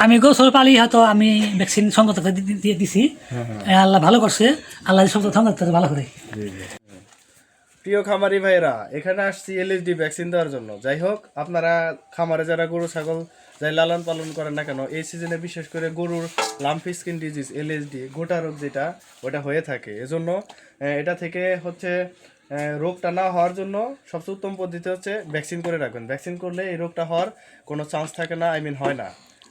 আমি গোসল পালি হয়তো আমি ভ্যাকসিন সংগত করে দিয়ে দিছি। আল্লাহ ভালো করছে, আল্লাহ সংগত ভালো করে। প্রিয় খামারি ভাইরা, এখানে আসছি এলএসডি ভ্যাকসিন দেওয়ার জন্য। যাই হোক, আপনারা খামারে যারা গরু ছাগল যাই লালন পালন করেন না কেন, এই সিজনে বিশেষ করে গরুর লাম্পি স্কিন ডিজিজ এলএসডি গোটা রোগ যেটা ওটা হয়ে থাকে। এজন্য এটা থেকে হচ্ছে রোগটা না হওয়ার জন্য সবচেয়ে উত্তম পদ্ধতি হচ্ছে ভ্যাকসিন করে রাখবেন। ভ্যাকসিন করলে এই রোগটা হওয়ার কোনো চান্স থাকে না, হয় না।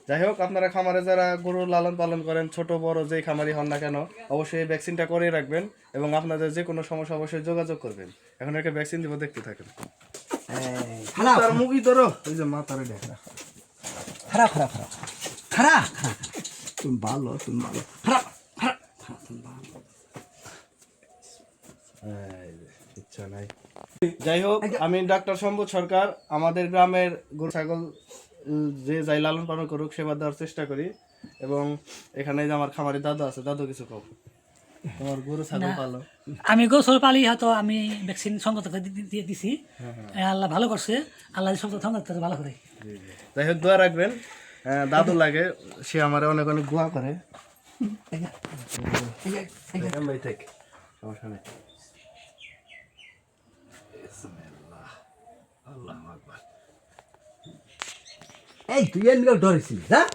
যাই হোক, আপনারা খামারে যারা গরু লালন পালন করেন, ছোট বড় যেই খামারি হন না কেন, অবশ্যই এই ভ্যাকসিনটা করে রাখবেন এবং আপনাদের যে কোনো সমস্যা অবশ্যই যোগাযোগ করবেন। এখন একটা ভ্যাকসিন দিব, দেখতে থাকেন। তার মুখই ধরো, ওই যে মাথারে দেখা খারাপ খারাপ খারাপ খারাপ খারাপ তুমি ভালো খারাপ খারাপ ইচ্ছা নাই। যাই হোক, আমি ডাক্তার সম্পদ সরকার। আমাদের গ্রামের গরু ছাগল যে যাই লালন পালন করুক সেবা দেওয়ার চেষ্টা করি। এবং এখানে যে আমার খামারি দাদু আছে, দাদু কিছু কম তোমার গরু ছাগল পালো। আমি গোসল পালি হয়তো আমি ভ্যাকসিন সংগত করে দিয়ে দিছি। আল্লাহ ভালো করছে, আল্লাহ সংগত ভালো করে। যাই হোক, দোয়া রাখবেন। দাদু লাগে, সে আমার অনেক অনেক দোয়া করে। সমস্যা নেই। এই তুই এর নিয়ে ডরেছিস হ্যাঁ?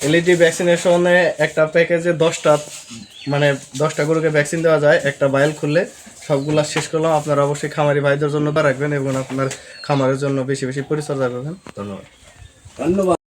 এলইডি ভ্যাকসিনেশনে একটা প্যাকেজে 10টা গরুকে ভ্যাকসিন দেওয়া যায়। একটা ভাইল খুললে সবগুলা শেষ করলাম। আপনারা অবশ্যই খামারি ভাইদের জন্য রাখবেন এবং আপনার খামারের জন্য বেশি বেশি পরিচর্যা করবেন। ধন্যবাদ।